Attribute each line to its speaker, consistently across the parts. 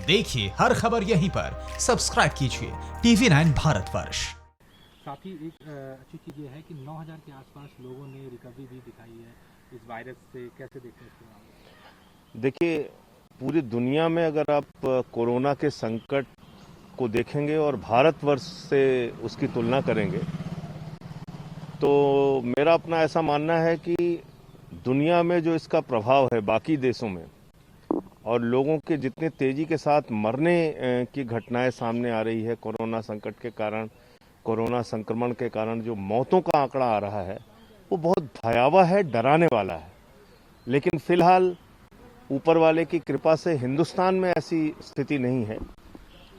Speaker 1: देखिए हर खबर यहीं पर, सब्सक्राइब कीजिए TV9 भारतवर्ष।
Speaker 2: साथ ही एक अच्छी चीज़ ये है कि 9000 के आसपास लोगों ने रिकवरी भी दिखाई है इस वायरस से। कैसे देखते हैं इसके बारे में?
Speaker 3: देखिए, पूरी दुनिया में अगर आप कोरोना के संकट को देखेंगे और भारतवर्ष से उसकी तुलना करेंगे तो मेरा अपना ऐसा मानना है कि दुनिया में जो इसका प्रभाव है बाकी देशों में और लोगों के जितने तेजी के साथ मरने की घटनाएं सामने आ रही है कोरोना संकट के कारण, कोरोना संक्रमण के कारण जो मौतों का आंकड़ा आ रहा है वो बहुत भयावह है, डराने वाला है। लेकिन फिलहाल ऊपर वाले की कृपा से हिंदुस्तान में ऐसी स्थिति नहीं है।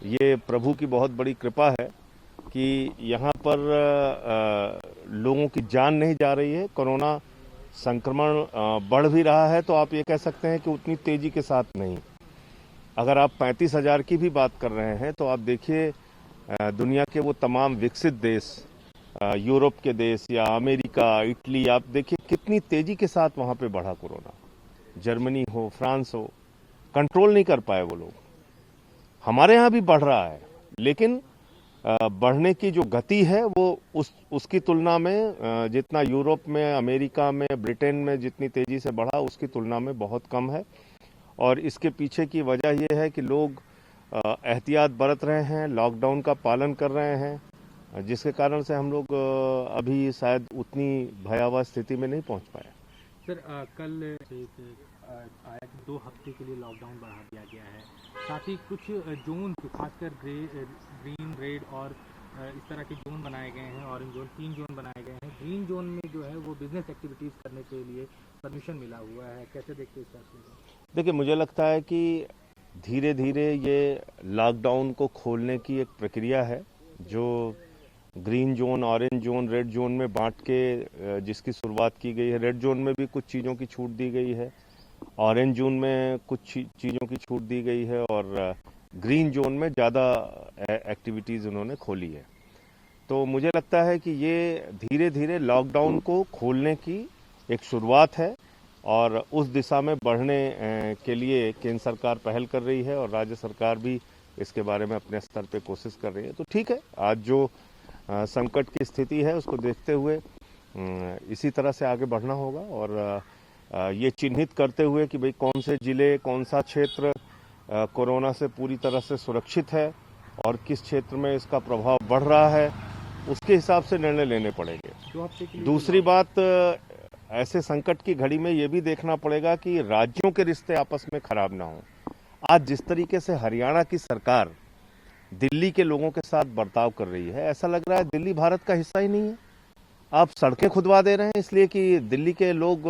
Speaker 3: ये प्रभु की बहुत बड़ी कृपा है कि यहाँ पर लोगों की जान नहीं जा रही है। कोरोना संक्रमण बढ़ भी रहा है तो आप ये कह सकते हैं कि उतनी तेजी के साथ नहीं। अगर आप 35,000 की भी बात कर रहे हैं तो आप देखिए दुनिया के वो तमाम विकसित देश, यूरोप के देश या अमेरिका, इटली, आप देखिए कितनी तेजी के साथ वहाँ पे बढ़ा कोरोना। जर्मनी हो, फ्रांस हो, कंट्रोल नहीं कर पाए वो लोग। हमारे यहाँ भी बढ़ रहा है लेकिन बढ़ने की जो गति है वो उसकी तुलना में जितना यूरोप में, अमेरिका में, ब्रिटेन में जितनी तेजी से बढ़ा उसकी तुलना में बहुत कम है। और इसके पीछे की वजह यह है कि लोग एहतियात बरत रहे हैं, लॉकडाउन का पालन कर रहे हैं, जिसके कारण से हम लोग अभी शायद उतनी भयावह स्थिति में नहीं पहुंच पाए।
Speaker 2: सर कल आया कि 2 हफ्ते के लिए लॉकडाउन बढ़ा दिया गया है। साथ ही कुछ जोन, खासकर ग्रीन, रेड और इस तरह के जोन बनाए गए हैं। ऑरेंज जोन, 3 जोन बनाए गए हैं। ग्रीन जोन में जो है वो बिजनेस एक्टिविटीज़ करने के लिए परमिशन मिला हुआ है। कैसे देखते हैं इस फैसले को?
Speaker 3: देखिए, मुझे लगता है कि धीरे धीरे ये लॉकडाउन को खोलने की एक प्रक्रिया है जो green zone, orange zone, red zone में बांट के जिसकी शुरुआत की गई है। रेड जोन में भी कुछ चीज़ों की छूट दी गई है, ऑरेंज जोन में कुछ चीज़ों की छूट दी गई है और ग्रीन जोन में ज़्यादा एक्टिविटीज़ उन्होंने खोली है। तो मुझे लगता है कि ये धीरे धीरे लॉकडाउन को खोलने की एक शुरुआत है और उस दिशा में बढ़ने के लिए केंद्र सरकार पहल कर रही है और राज्य सरकार भी इसके बारे में अपने स्तर पे कोशिश कर रही है। तो ठीक है, आज जो संकट की स्थिति है उसको देखते हुए इसी तरह से आगे बढ़ना होगा और ये चिन्हित करते हुए कि भाई कौन से जिले, कौन सा क्षेत्र कोरोना से पूरी तरह से सुरक्षित है और किस क्षेत्र में इसका प्रभाव बढ़ रहा है, उसके हिसाब से निर्णय लेने पड़ेंगे। दूसरी बात, ऐसे संकट की घड़ी में ये भी देखना पड़ेगा कि राज्यों के रिश्ते आपस में खराब ना हो। आज जिस तरीके से हरियाणा की सरकार दिल्ली के लोगों के साथ बर्ताव कर रही है, ऐसा लग रहा है दिल्ली भारत का हिस्सा ही नहीं है। आप सड़कें खुदवा दे रहे हैं इसलिए कि दिल्ली के लोग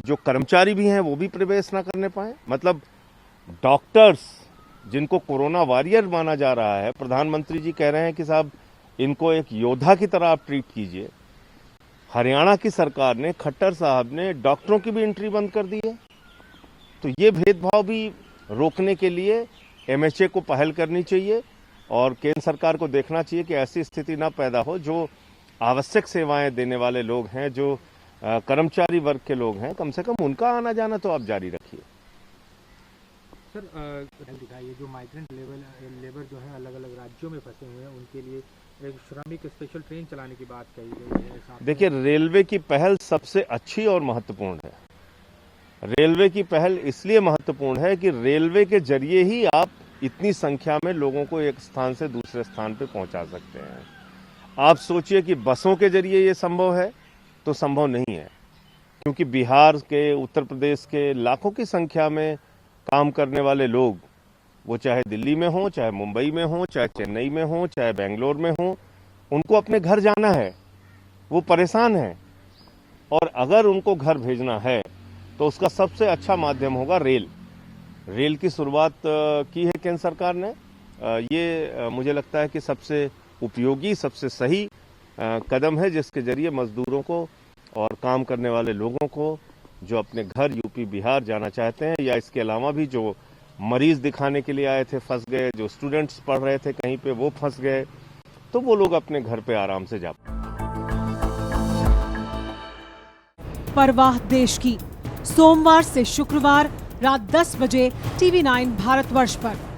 Speaker 3: जो कर्मचारी भी हैं वो भी प्रवेश ना करने पाए। मतलब डॉक्टर्स जिनको कोरोना वॉरियर माना जा रहा है, प्रधानमंत्री जी कह रहे हैं कि साहब इनको एक योद्धा की तरह आप ट्रीट कीजिए। हरियाणा की सरकार ने, खट्टर साहब ने डॉक्टरों की भी एंट्री बंद कर दी है। तो ये भेदभाव भी रोकने के लिए MHA को पहल करनी चाहिए और केंद्र सरकार को देखना चाहिए कि ऐसी स्थिति ना पैदा हो। जो आवश्यक सेवाएं देने वाले लोग हैं, जो कर्मचारी वर्ग के लोग हैं, कम से कम उनका आना जाना तो आप जारी रखिए।
Speaker 2: सर दिखाइए, जो माइग्रेंट लेबर जो है अलग अलग राज्यों में फंसे हुए हैं उनके लिए एक श्रमिक स्पेशल ट्रेन चलाने की बात कही गई है।
Speaker 3: देखिए, रेलवे की पहल सबसे अच्छी और महत्वपूर्ण है। रेलवे की पहल इसलिए महत्वपूर्ण है कि रेलवे के जरिए ही आप इतनी संख्या में लोगों को एक स्थान से दूसरे स्थान पर पहुंचा सकते हैं। आप सोचिए कि बसों के जरिए ये संभव है तो संभव नहीं है, क्योंकि बिहार के, उत्तर प्रदेश के लाखों की संख्या में काम करने वाले लोग, वो चाहे दिल्ली में हो, चाहे मुंबई में हो, चाहे चेन्नई में हो, चाहे बेंगलोर में हो, उनको अपने घर जाना है, वो परेशान हैं। और अगर उनको घर भेजना है तो उसका सबसे अच्छा माध्यम होगा रेल। रेल की शुरुआत की है केंद्र सरकार ने। ये मुझे लगता है कि सबसे उपयोगी, सबसे सही कदम है, जिसके जरिए मजदूरों को और काम करने वाले लोगों को जो अपने घर यूपी, बिहार जाना चाहते हैं या इसके अलावा भी जो मरीज दिखाने के लिए आए थे फंस गए, जो स्टूडेंट्स पढ़ रहे थे कहीं पे वो फंस गए, तो वो लोग अपने घर पे आराम से जा।
Speaker 4: परवाह देश की, सोमवार से शुक्रवार रात 10 बजे TV9 भारतवर्ष पर।